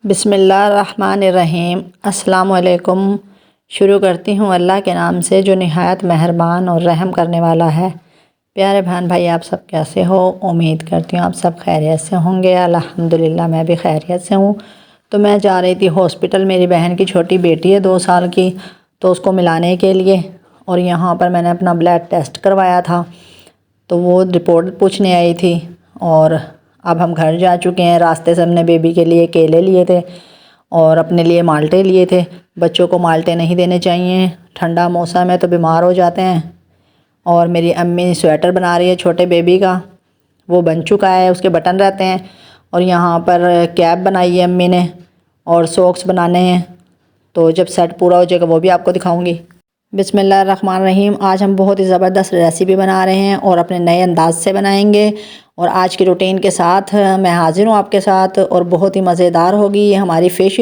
बिस्मिल्लाहिर्रहमानिर्रहीम। अस्सलाम वालेकुम। शुरू करती हूँ अल्लाह के नाम से जो निहायत मेहरबान और रहम करने वाला है। प्यारे बहन भाई, आप सब कैसे हो? उम्मीद करती हूँ आप सब खैरियत से होंगे। अल्हम्दुलिल्लाह मैं भी खैरियत से हूँ। तो मैं जा रही थी हॉस्पिटल, मेरी बहन की छोटी बेटी है 2 साल की, तो उसको मिलाने के लिए। और यहाँ पर मैंने अपना ब्लड टेस्ट करवाया था, तो वो रिपोर्ट पूछने आई थी। और अब हम घर जा चुके हैं। रास्ते से हमने बेबी के लिए केले लिए थे और अपने लिए माल्टे लिए थे। बच्चों को माल्टे नहीं देने चाहिए, ठंडा मौसम है तो बीमार हो जाते हैं। और मेरी अम्मी स्वेटर बना रही है छोटे बेबी का, वो बन चुका है, उसके बटन रहते हैं। और यहाँ पर कैप बनाई है अम्मी ने और सॉक्स बनाने हैं, तो जब सेट पूरा हो जाएगा वो भी आपको दिखाऊंगी। बिस्मिल्लाहिर्रहमानिर्रहीम। आज हम बहुत ही ज़बरदस्त रेसिपी बना रहे हैं और अपने नए अंदाज से बनाएंगे। और आज की रूटीन के साथ मैं हाज़िर हूँ आपके साथ, और बहुत ही मज़ेदार होगी ये हमारी फ़िश।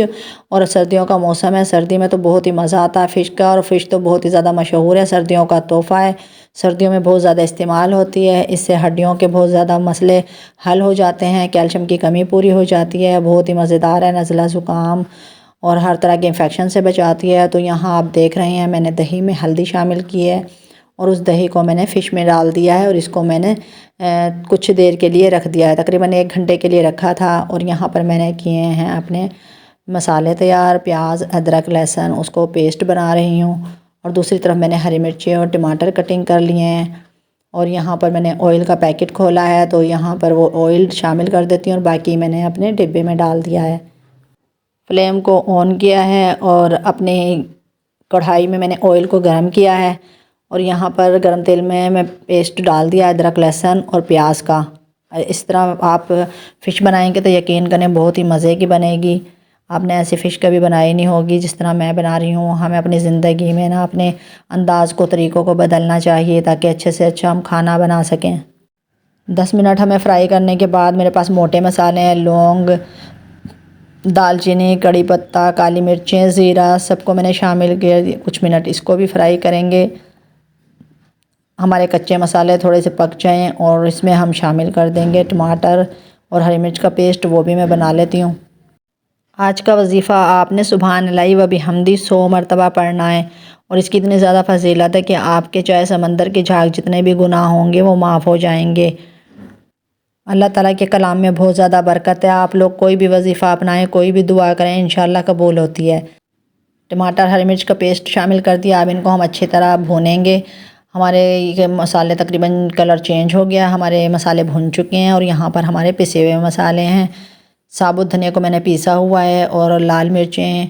और सर्दियों का मौसम है, सर्दी में तो बहुत ही मज़ा आता है फ़िश का, और फ़िश तो बहुत ही ज़्यादा मशहूर है, सर्दियों का तोहफ़ा है। सर्दियों में बहुत ज़्यादा इस्तेमाल होती है, इससे हड्डियों के बहुत ज़्यादा मसले हल हो जाते हैं, कैल्शियम की कमी पूरी हो जाती है। बहुत ही मज़ेदार है, नज़ला ज़ुकाम और हर तरह के इन्फेक्शन से बचाती है। तो यहाँ आप देख रहे हैं मैंने दही में हल्दी शामिल की है, और उस दही को मैंने फ़िश में डाल दिया है, और इसको मैंने कुछ देर के लिए रख दिया है, तकरीबन 1 घंटे के लिए रखा था। और यहाँ पर मैंने किए हैं अपने मसाले तैयार, प्याज, अदरक, लहसुन, उसको पेस्ट बना रही हूँ। और दूसरी तरफ मैंने हरी मिर्ची और टमाटर कटिंग कर लिए हैं। और यहाँ पर मैंने ऑयल का पैकेट खोला है, तो यहाँ पर वो ऑयल शामिल कर देती हूँ, और बाकी मैंने अपने डिब्बे में डाल दिया है। फ्लेम को ऑन किया है और अपने कढ़ाई में मैंने ऑयल को गर्म किया है, और यहाँ पर गर्म तेल में मैं पेस्ट डाल दिया अदरक, लहसुन और प्याज का। इस तरह आप फ़िश बनाएंगे तो यकीन करें बहुत ही मज़े की बनेगी। आपने ऐसी फ़िश कभी बनाई नहीं होगी जिस तरह मैं बना रही हूँ। हमें अपनी ज़िंदगी में ना अपने अंदाज़ को, तरीक़ों को बदलना चाहिए, ताकि अच्छे से अच्छा हम खाना बना सकें। 10 मिनट हमें फ्राई करने के बाद मेरे पास मोटे मसाले हैं, लौंग, दालचीनी, कड़ी पत्ता, काली मिर्चें, ज़ीरा, सबको मैंने शामिल किया। कुछ मिनट इसको भी फ्राई करेंगे, हमारे कच्चे मसाले थोड़े से पक जाएं, और इसमें हम शामिल कर देंगे टमाटर और हरी मिर्च का पेस्ट, वो भी मैं बना लेती हूँ। आज का वजीफ़ा आपने सुबहान अल्लाह व बिहम्दी 100 मरतबा पढ़ना है, और इसकी इतनी ज़्यादा फजीलत है कि आपके चाहे समंदर की झाग जितने भी गुनाह होंगे वो माफ़ हो जाएंगे। अल्लाह ताला के कलाम में बहुत ज़्यादा बरकत है। आप लोग कोई भी वजीफ़ा अपनाएं, कोई भी दुआ करें, इंशाअल्लाह कबूल होती है। टमाटर, हरी मिर्च का पेस्ट शामिल कर दिया। अब इनको हम अच्छी तरह भूनेंगे। हमारे ये मसाले तकरीबन कलर चेंज हो गया, हमारे मसाले भुन चुके हैं। और यहाँ पर हमारे पिसे हुए मसाले हैं। साबुत धनिया को मैंने पीसा हुआ है, और लाल मिर्चें,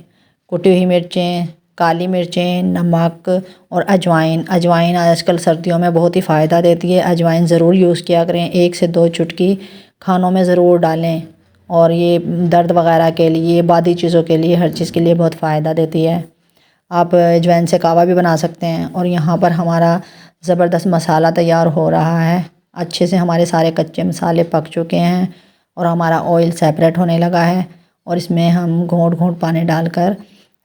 कुटी हुई मिर्चें, काली मिर्चें, नमक और अजवाइन। अजवाइन आजकल सर्दियों में बहुत ही फ़ायदा देती है, अजवाइन ज़रूर यूज़ किया करें। 1 से 2 चुटकी खानों में ज़रूर डालें, और ये दर्द वग़ैरह के लिए, बादी चीज़ों के लिए, हर चीज़ के लिए बहुत फ़ायदा देती है। आप अजवाइन से कावा भी बना सकते हैं। और यहाँ पर हमारा ज़बरदस्त मसाला तैयार हो रहा है। अच्छे से हमारे सारे कच्चे मसाले पक चुके हैं, और हमारा ऑयल सेपरेट होने लगा है। और इसमें हम घोंट घोंट पानी डालकर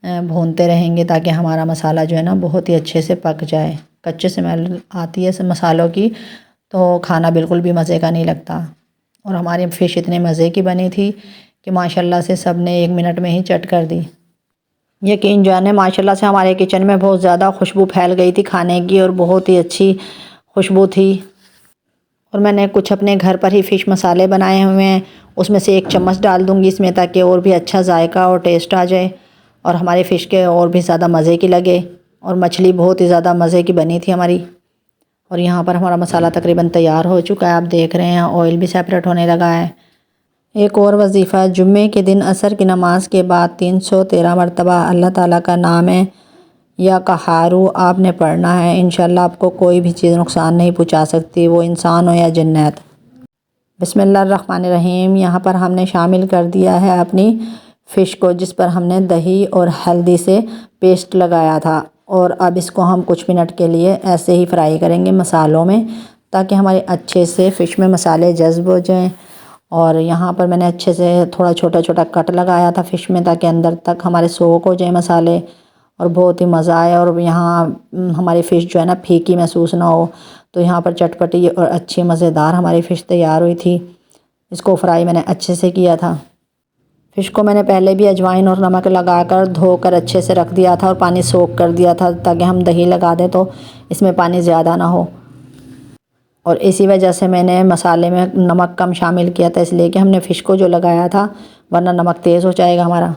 भूनते रहेंगे, ताकि हमारा मसाला जो है ना बहुत ही अच्छे से पक जाए। कच्चे स्मेल आती है मसालों की, तो खाना बिल्कुल भी मज़े का नहीं लगता। और हमारी फ़िश इतने मज़े की बनी थी कि माशाल्लाह से सब ने 1 मिनट में ही चट कर दी। यकीन जाने माशाल्लाह से हमारे किचन में बहुत ज़्यादा खुशबू फैल गई थी खाने की, और बहुत ही अच्छी खुशबू थी। और मैंने कुछ अपने घर पर ही फ़िश मसाले बनाए हुए हैं, उसमें से 1 चम्मच डाल दूँगी इसमें, ताकि और भी अच्छा जायका और टेस्ट आ जाए, और हमारी फ़िश के और भी ज़्यादा मज़े की लगे। और मछली बहुत ही ज़्यादा मज़े की बनी थी हमारी। और यहाँ पर हमारा मसाला तकरीबन तैयार हो चुका है, आप देख रहे हैं ऑयल भी सेपरेट होने लगा है। एक और वजीफ़ा, जुम्मे के दिन असर की नमाज के बाद 313 मरतबा अल्लाह ताला का नाम है या कहारू आपने पढ़ना है। इंशाल्लाह आपको कोई भी चीज़ नुकसान नहीं पहुँचा सकती, वो इंसान हो या जन्नत। बिस्मिल्लाहिर्रहमानिर्रहीम। यहाँ पर हमने शामिल कर दिया है अपनी फ़िश को, जिस पर हमने दही और हल्दी से पेस्ट लगाया था। और अब इसको हम कुछ मिनट के लिए ऐसे ही फ्राई करेंगे मसालों में, ताकि हमारे अच्छे से फ़िश में मसाले जज़्ब हो जाएं। और यहाँ पर मैंने अच्छे से थोड़ा छोटा छोटा कट लगाया था फ़िश में, ताकि अंदर तक हमारे सोख हो जाए मसाले, और बहुत ही मज़ा आया। और यहाँ हमारी फ़िश जो है ना फीकी महसूस ना हो, तो यहाँ पर चटपटी और अच्छी मज़ेदार हमारी फ़िश तैयार हुई थी। इसको फ्राई मैंने अच्छे से किया था। फ़िश को मैंने पहले भी अजवाइन और नमक लगाकर धोकर अच्छे से रख दिया था और पानी सोख कर दिया था, ताकि हम दही लगा दें तो इसमें पानी ज़्यादा ना हो। और इसी वजह से मैंने मसाले में नमक कम शामिल किया था, इसलिए कि हमने फ़िश को जो लगाया था, वरना नमक तेज़ हो जाएगा हमारा।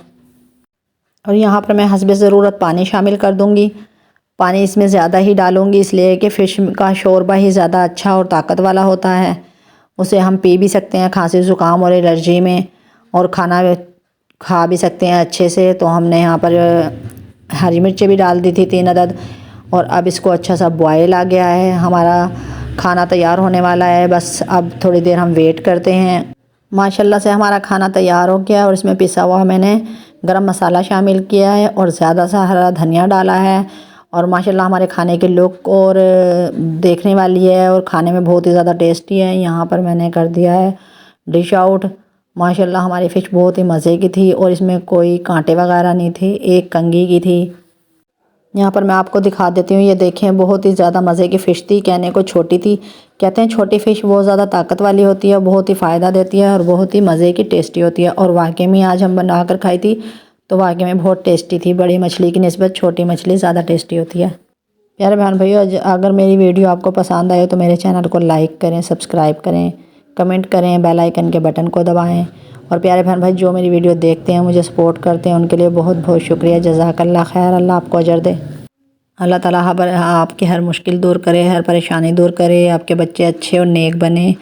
और यहाँ पर मैं हस्बे ज़रूरत पानी शामिल कर दूँगी। पानी इसमें ज़्यादा ही डालूँगी, इसलिए कि फ़िश का शोरबा ही ज़्यादा अच्छा और ताकत वाला होता है। उसे हम पी भी सकते हैं खांसी ज़ुकाम और एलर्जी में, और खाना खा भी सकते हैं अच्छे से। तो हमने यहाँ पर हरी मिर्चें भी डाल दी थी 3 अदद। और अब इसको अच्छा सा बॉयल आ गया है, हमारा खाना तैयार होने वाला है। बस अब थोड़ी देर हम वेट करते हैं। माशाल्लाह से हमारा खाना तैयार हो गया, और इसमें पिसा हुआ मैंने गरम मसाला शामिल किया है और ज़्यादा सा हरा धनिया डाला है। और माशाल्लाह हमारे खाने के लुक और देखने वाली है, और खाने में बहुत ही ज़्यादा टेस्टी है। यहाँ पर मैंने कर दिया है डिश आउट। माशाल्लाह हमारी फ़िश बहुत ही मज़े की थी, और इसमें कोई कांटे वगैरह नहीं थी, एक कंघी की थी। यहाँ पर मैं आपको दिखा देती हूँ, ये देखें, बहुत ही ज़्यादा मज़े की फ़िश थी। कहने को छोटी थी, कहते हैं छोटी फ़िश बहुत ज़्यादा ताकत वाली होती है, बहुत ही फ़ायदा देती है और बहुत ही मज़े की टेस्टी होती है। और वाकई में आज हम बना कर खाई थी तो वाकई में बहुत टेस्टी थी। बड़ी मछली की निस्बत छोटी मछली ज़्यादा टेस्टी होती है। प्यारे बहन भैया, अगर मेरी वीडियो आपको पसंद आए तो मेरे चैनल को लाइक करें, सब्सक्राइब करें, कमेंट करें, बेल आइकन के बटन को दबाएं। और प्यारे बहन भाई जो मेरी वीडियो देखते हैं, मुझे सपोर्ट करते हैं, उनके लिए बहुत बहुत शुक्रिया। जज़ाकल्लाह खैर, अल्लाह आपको अजर दे। अल्लाह ताला आपकी हर मुश्किल दूर करे, हर परेशानी दूर करे, आपके बच्चे अच्छे और नेक बने,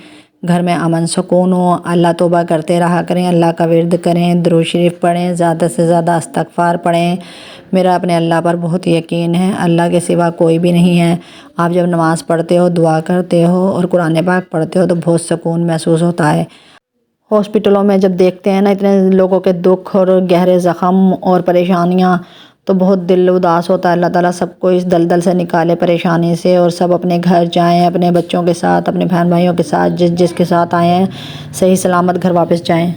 घर में अमन सुकून हो। अल्लाह तौबा करते रहा करें, अल्लाह का विर्द करें, दुरूद शरीफ पढ़ें, ज़्यादा से ज़्यादा इस्तग़फ़ार पढ़ें। मेरा अपने अल्लाह पर बहुत यकीन है, अल्लाह के सिवा कोई भी नहीं है। आप जब नमाज़ पढ़ते हो, दुआ करते हो और कुरान पाक पढ़ते हो तो बहुत सुकून महसूस होता है। हॉस्पिटलों में जब देखते हैं ना इतने लोगों के दुख और गहरे ज़ख़म और परेशानियाँ, तो बहुत दिल उदास होता है। अल्लाह ताला सबको इस दलदल से निकाले, परेशानी से, और सब अपने घर जाएं, अपने बच्चों के साथ, अपने बहन भाइयों के साथ, जिसके साथ आए हैं, सही सलामत घर वापस जाएं।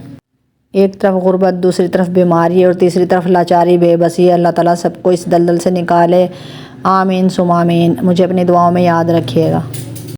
एक तरफ गुर्बत, दूसरी तरफ बीमारी और तीसरी तरफ लाचारी, बेबसी। अल्लाह ताला सबको इस दलदल से निकाले। आमीन सुम आमीन। मुझे अपनी दुआओं में याद रखिएगा।